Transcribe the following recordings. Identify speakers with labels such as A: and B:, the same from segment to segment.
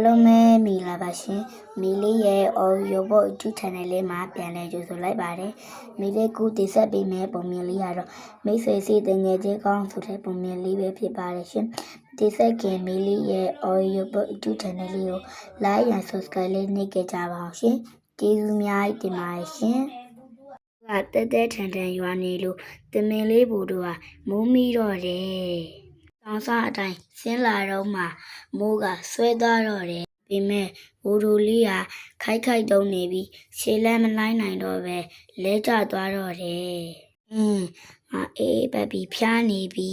A: အားလုံးပဲမင်္ဂလာပါရှင်မီလေးရဲ့ audio book YouTube channel လေးမှာပြန်လည်ကြိုဆိုလိုက်ပါတယ်မီလေးကူတင်ဆက်ပေးမယ့်ပုံမြင်လေးကတော့မိတ်ဆွေစီတငယ်ချင်းကောင်းဆိုတဲ့ပုံမြင်လေးပဲဖြစ်ပါတယ်ရှင်တင်ဆက်ခင်မီလေးရဲ့ audio book YouTube channel လေးကို like and subscribe လေးနှိပ်ခဲ့ကြပါအောင်ရှင်ကျေးဇူးများတင်ပါတယ်ရှင်ကတဲတဲထန်ထန်ရွာနေလို့တမင်လေးဘူတို့ဟာမိုးမီတော့တယ်တောင်စားအတိုင်းဆင်းလာတော့မှမိုးကဆွဲသွားတော့တယ်ပေမဲ့ဘူတို့လေးဟာခိုက်ခိုက်တုံးနေပြီးခြေလက်မလိုက်နိုင်တော့ပဲလဲကျသွားတော့တယ်ငါအေးပတ်ပြီးဖျားနေပြီ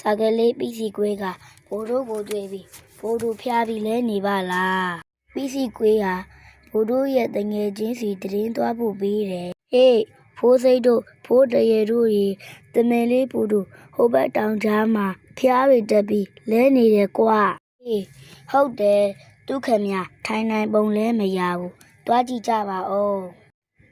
A: စာကလေးပီစီကွေးကဘူတို့ကိုတွေ့ပြီးဘူတို့ဖျားပြီးလဲနေပါလားပီစီကွေးဟာဘူတို့ရဲ့တငယ်ချင်းစီတရင်သွားဖို့ပေးတယ်ဟေးဖိုးစိတ်တို့ဖိုးတရေတို့ရေတမင်လေးဘူတို့ဟိုဘက်တောင်ကြားမှာဖျားတွေတက်ပြီးလဲနေတယ်ကွာဟေးဟုတ်တယ်ဒုက္ခမြထိုင်နိုင်ပုံလဲမရဘူးတွားကြည့်ကြပါဦး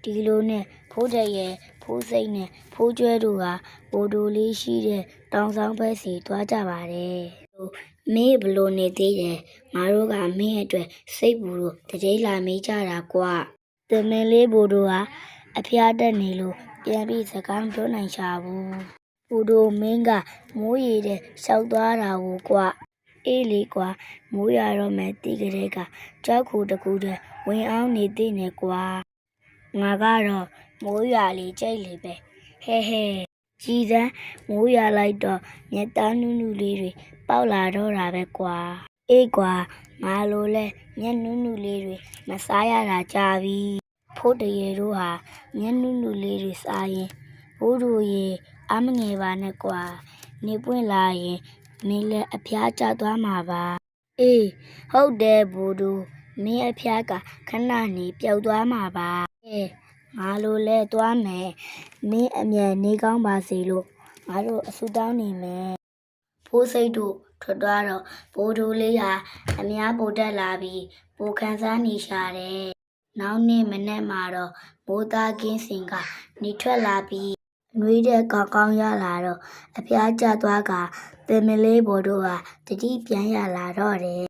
A: ဒီလိုနဲ့ဖိုးတရေဖိုးစိတ်နဲ့ဖိုးကျွဲတို့ကဘူတို့လေးရှိတဲ့တောင်ဆောင်ဘက်စီတွားကြပါတယ်မင်းဘလို့နေသေးတယ်ငါတို့ကမင်းအတွက်စိတ်ဘူးလို့တတိလာမေးကြတာကွာတမင်လေးဘူတို့ဟာအဖျားတက်နေလို့ပြန်ပြီးစကားပြောနိုင်ချဘူးဘူတို့မင်းကမိုးရီတဲ့ရှောက်သွားတာကိုကွာအေးလေကွာမိုးရတော့မယ်တီးကလေးကကြောက်ခုတကူတဲ့ဝင်အောင်နေသေးနေကွာငါကတော့မိုးရလေးကြိတ်လေပဲဟဲကြည်စမ်းမိုးရလိုက်တော့မြက်သားနုနုလေးတွေပေါက်လာတော့တာပဲကွာအေးကွာငါလိုလဲမြက်နုနုလေးတွေမစားရတာကြာပြီဖိုးတရေတို့ဟာမြက်နုနုလေးတွေစားရင်ဘိုးတို့ရေအမငယ်ပါနဲ့ကွာနေပွင့်လာရင်မင်းလည်းအဖျားကျသွားမှာပါအေးဟုတ်တယ်ဘိုးတို့မင်းအဖျားကခဏနေပျောက်သွားမှာပါငါလိုလဲသွားမယ်မင်းအမြန်နေကောင်းပါစေလို့ငါတို့အဆူတောင်းနေမယ်ဖိုးစိတ်တို့ထွက်သွားတော့ဘိုးတို့လေးဟာအများပိုတက်လာပြီးပိုခန်းစားနေရှာတယ်နောက်နေ့မနေ့မှာတော့မိုးသားကင်းစင်ကနေထွက်လာပြီးအနှွေးတဲ့ကောင်းရလာတော့အဖျားကျသွားကပင်မလေးဘော်တို့ဟာတတိပြန်ရလာတော့တယ်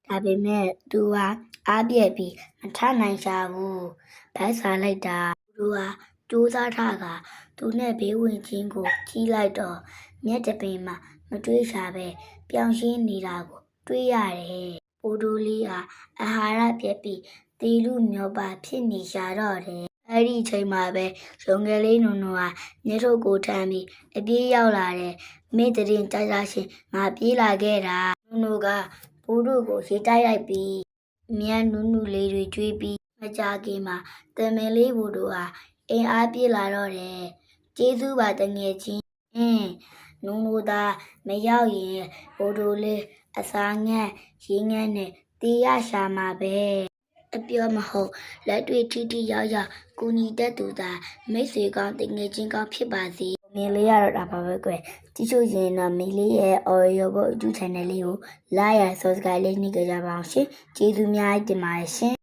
A: ဒါပေမဲ့သူဟာအားပြက်ပြီးမထနိုင်ရှာဘူးဗတ်စားလိုက်တာသူဟာကြိုးစားထားကသူနဲ့ဘေးဝင်ချင်းကိုကြီးလိုက်တော့မျက်တပင်မှာမတွေးရှာပဲပြောင်းရှင်းနေတာကိုတွေးရတယ်ပိုးတို့လေးဟာအာဟာရပြက်ပြီးတီလူမျောပါဖြစ်နေရှာတော့တယ်အဲ့ဒီအချိန်မှာပဲရုံငယ်လေးနုံနုံဟာမျက်ထုတ်ကိုထမ်းပြီးအပြေးရောက်လာတယ်မင်းတရင်ကြကြရှင်ငါပြေးလာခဲ့တာနုံနုံကဘိုးတို့ကိုရေတိုက်လိုက်ပြီးမြန်နုနုလေးတွေကျွေးပြီးမကြခင်မှာတမင်လေးဘိုးတို့ဟာအင်အားပြေးလာတော့တယ်ကျေးဇူးပါတငယ်ချင်းနုံနုံသာမရောက်ရင်ဘိုးတို့လေးအစာငတ်ရေငတ်နဲ့တေးရရှာမှာပဲအပြောမဟုတ်လက်တွေ့ထိထိရောက်ရောက်ကူညီတတ်သူသာမိတ်ဆွေကောင်းတငယ်ချင်းကောင်းဖြစ်ပါစေမင်းလေးရတော့ဒါပါပဲကွယ်ကြည့်ရှုရင်တော့မင်းလေးရဲ့ audio book YouTube channel လေးကို like and subscribe လေးနှိပ်ကြပါအောင်ရှင်ကျေးဇူးများတင်ပါတယ်ရှင်